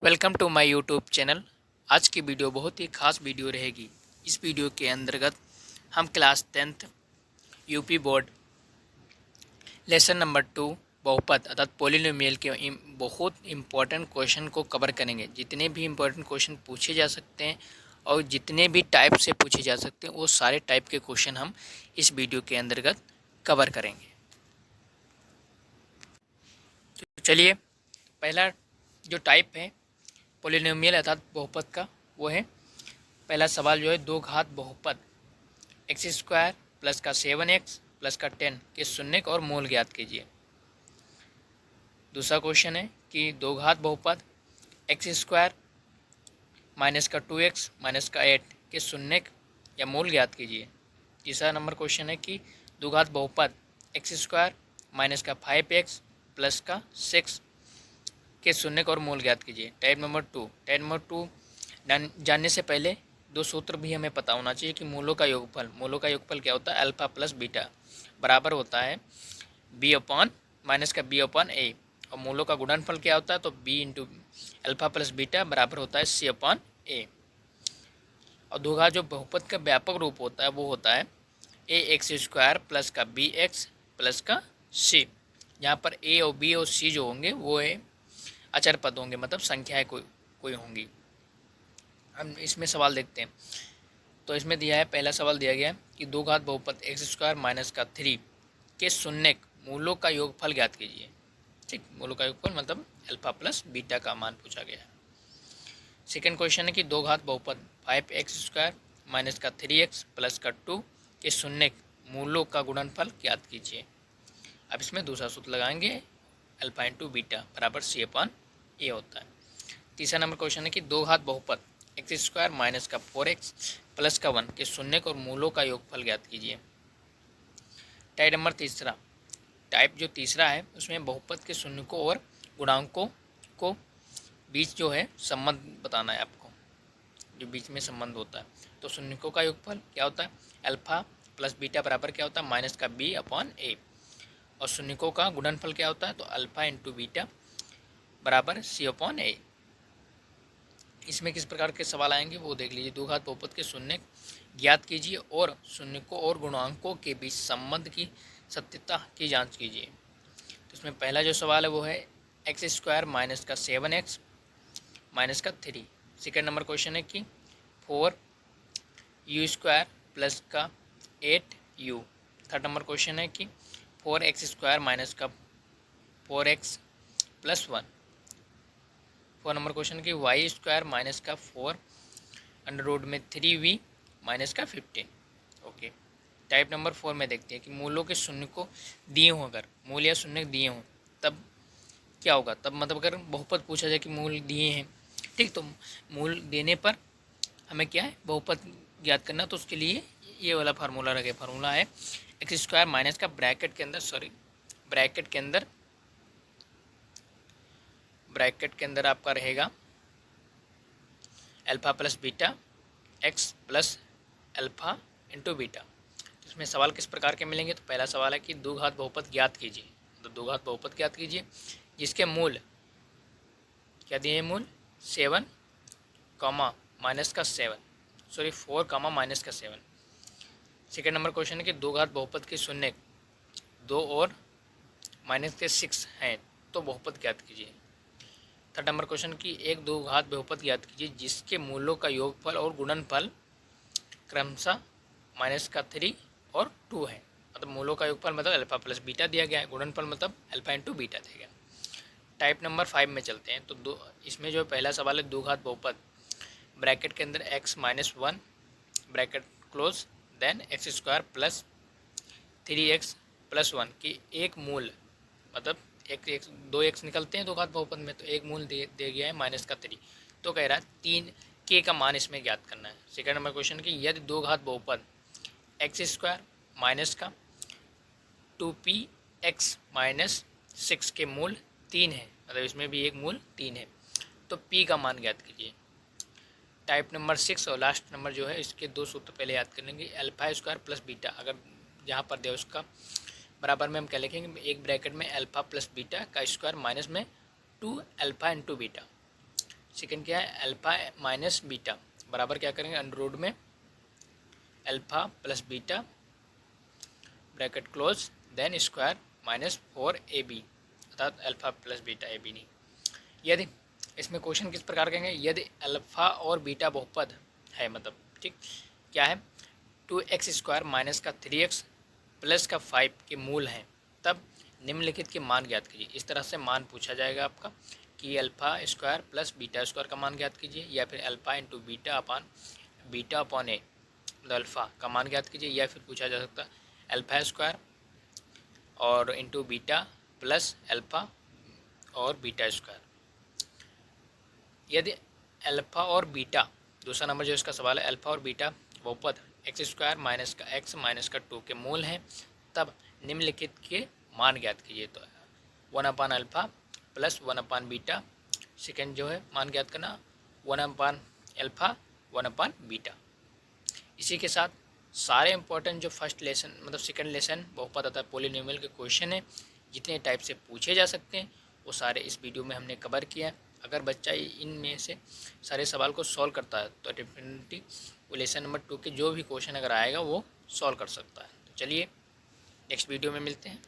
Welcome to my YouTube channel. आज की video बहुत ही खास वीडियो रहेगी। इस वीडियो के अंतर्गत हम class 10th UP board lesson number 2 बहुपद अर्थात पॉलिनोमियल के बहुत इम्पोर्टेंट क्वेश्चन को कवर करेंगे। जितने भी इम्पोर्टेंट क्वेश्चन पूछे जा सकते हैं और जितने भी टाइप से पूछे जा सकते हैं वो सारे टाइप के क्वेश्चन हम इस वीडियो के अंतर्गत कवर करेंगे। तो चलिए, पहला जो टाइप है पॉलिनोमियल अर्थात बहुपद का वो है, पहला सवाल जो है दो घात बहुपद एक्स स्क्वायर प्लस का 7x प्लस का 10 के शून्यक और मूल ज्ञात कीजिए। दूसरा क्वेश्चन है कि दो घात बहुपद एक्स स्क्वायर माइनस का 2x माइनस का 8 के शून्यक या मूल ज्ञात कीजिए। तीसरा नंबर क्वेश्चन है कि दो घात बहुपद एक्स स्क्वायर माइनस का 5x प्लस का 6 के शून्यक और मूल ज्ञात कीजिए। टाइप नंबर टू जानने से पहले दो सूत्र भी हमें पता होना चाहिए कि मूलों का योगफल क्या होता है, अल्फा प्लस बीटा बराबर होता है बी अपॉन माइनस का बी अपॉन ए, और मूलों का गुणनफल क्या होता है तो B into alpha plus beta बराबर होता है सी अपॉन ए। और दोघा जो बहुपद का व्यापक रूप होता है वो होता है ए एक्स स्क्वायर प्लस का बी एक्स प्लस का सी, जहाँ पर ए और बी और सी जो होंगे वो है अचर पद होंगे, मतलब संख्याएं कोई होंगी। हम इसमें सवाल देखते हैं। तो इसमें दिया है, पहला सवाल दिया गया है कि दो घात बहुपद एक्स स्क्वायर माइनस का 3 के शून्यक मूलों का योगफल ज्ञात कीजिए। ठीक, मूलों का योगफल मतलब अल्फा प्लस बीटा का मान पूछा गया है। सेकेंड क्वेश्चन है कि दो घात बहुपद 5x स्क्वायर माइनस का 3x प्लस का 2 के शून्यक मूलों का गुणनफल ज्ञात कीजिए। अब इसमें दूसरा सूत्र लगाएंगे, अल्फा इंटू बीटा बराबर सी अपॉन ए होता है। तीसरा नंबर क्वेश्चन है कि दो घात बहुपद एक्स स्क्वायर माइनस का 4x प्लस का 1 के शून्यक और मूलों का योगफल ज्ञात कीजिए। टाइप जो तीसरा है उसमें बहुपद के शून्यकों और गुणांकों को बीच जो है संबंध बताना है आपको, जो बीच में संबंध होता है। तो शून्यकों का योगफल क्या होता है, अल्फा प्लस बीटा बराबर क्या होता है माइनस का बी अपॉन ए, और शून्यकों का गुणनफल क्या होता है तो अल्फा इंटू बीटा बराबर सी अपॉन ए। इसमें किस प्रकार के सवाल आएंगे वो देख लीजिए। दो घात बहुपद के शून्यक ज्ञात कीजिए और शून्यकों और गुणांकों के बीच संबंध की सत्यता की जांच कीजिए। तो इसमें पहला जो सवाल है वो है एक्स स्क्वायर माइनस का 7x माइनस का 3। सेकेंड नंबर क्वेश्चन है कि 4u स्क्वायर प्लस का 8u। थर्ड नंबर क्वेश्चन है कि 4x स्क्वायर माइनस का 4x plus 1। Four number question की वाई स्क्वायर माइनस का 4 अंडर रूट में 3v माइनस का 15। ओके, टाइप नंबर 4 में देखते हैं कि मूलों के शून्य को दिए हों, अगर मूल या शून्य दिए हों तब क्या होगा। तब मतलब अगर बहुपद पूछा जाए कि मूल दिए हैं, ठीक, तो मूल देने पर हमें क्या है बहुपद ज्ञात करना, तो उसके लिए ये वाला फार्मूला रखे। फार्मूला है एक्स स्क्वायर माइनस का ब्रैकेट के अंदर आपका रहेगा alpha plus beta x plus alpha into beta. इसमें सवाल किस प्रकार के मिलेंगे, तो पहला सवाल है कि दो घात बहुपद ज्ञात कीजिए। तो दो घात बहुपद ज्ञात कीजिए जिसके मूल क्या दिए हैं, मूल 7 कॉमा माइनस का 7, 4 कॉमा माइनस का 7। सेकेंड नंबर क्वेश्चन है कि दो घात बहुपद के शून्य 2 और माइनस के 6 हैं, तो बहुपद ज्ञात कीजिए। थर्ड नंबर क्वेश्चन की एक दो घात बहुपद ज्ञात कीजिए जिसके मूलों का योगफल और गुणनफल क्रमशः माइनस का 3 और 2 है। मतलब मूलों का योगफल मतलब अल्फा प्लस बीटा दिया गया है, गुणनफल मतलब अल्फा इंटू बीटा दिया गया। टाइप नंबर 5 में चलते हैं। तो दो इसमें जो पहला सवाल है दो घात बहुपद ब्रैकेट के अंदर x minus 1 bracket close then x square plus 3x plus 1 की एक मूल, मतलब एक दो एक्स निकलते हैं दो घात बहुपद में, तो एक मूल दे गया है माइनस का 3। तो कह रहा है 3 के का मान इसमें ज्ञात करना है। सेकंड नंबर क्वेश्चन कि यदि दो घात बहुपद एक्स स्क्वायर माइनस का 2px माइनस 6 के मूल 3 है, मतलब इसमें भी एक मूल 3 है, तो p का मान ज्ञात कीजिए। टाइप नंबर 6 और लास्ट नंबर जो है इसके दो सूत्र पहले याद कर लेंगे। अल्फा स्क्वायर प्लस बीटा, अगर जहाँ पर दे उसका बराबर में हम क्या लिखेंगे, एक ब्रैकेट में अल्फा प्लस बीटा का स्क्वायर माइनस में 2 अल्फा इंटू बीटा। सेकंड क्या है, अल्फ़ा माइनस बीटा बराबर क्या करेंगे, अंडर रूट में alpha plus beta bracket close then square minus 4ab, अर्थात अल्फ़ा प्लस बीटा ab नहीं। यदि इसमें क्वेश्चन किस प्रकार कहेंगे, यदि अल्फ़ा और बीटा बहुपद है, मतलब ठीक क्या है, 2x² माइनस का 3x प्लस का 5 के मूल हैं, तब निम्नलिखित के मान ज्ञात कीजिए। इस तरह से मान पूछा जाएगा आपका कि alpha square plus beta square का मान ज्ञात कीजिए, या फिर अल्फ़ा इंटू बीटा अपॉन ए मतलब अल्फ़ा का मान ज्ञात कीजिए, या फिर पूछा जा सकता है अल्फ़ा स्क्वायर और इंटू बीटा प्लस अल्फ़ा और बीटा स्क्वायर। यदि अल्फ़ा और बीटा, दूसरा नंबर जो इसका सवाल है, अल्फ़ा और बीटा बहुपद x² माइनस का x माइनस का 2 के मूल हैं, तब निम्नलिखित के मान ज्ञात कीजिए। तो 1/अल्फ़ा प्लस 1/बीटा, सेकेंड जो है मान ज्ञात करना 1/अल्फ़ा 1/बीटा। इसी के साथ सारे इंपॉर्टेंट जो फर्स्ट लेसन मतलब सेकंड लेसन बहुपद तथा पॉलिनोमियल के क्वेश्चन हैं, जितने टाइप से पूछे जा सकते हैं वो सारे इस वीडियो में हमने कवर किया है। अगर बच्चा इनमें से सारे सवाल को सॉल्व करता है तो डेफिनेटली वो लेसन नंबर 2 के जो भी क्वेश्चन अगर आएगा वो सॉल्व कर सकता है। तो चलिए नेक्स्ट वीडियो में मिलते हैं।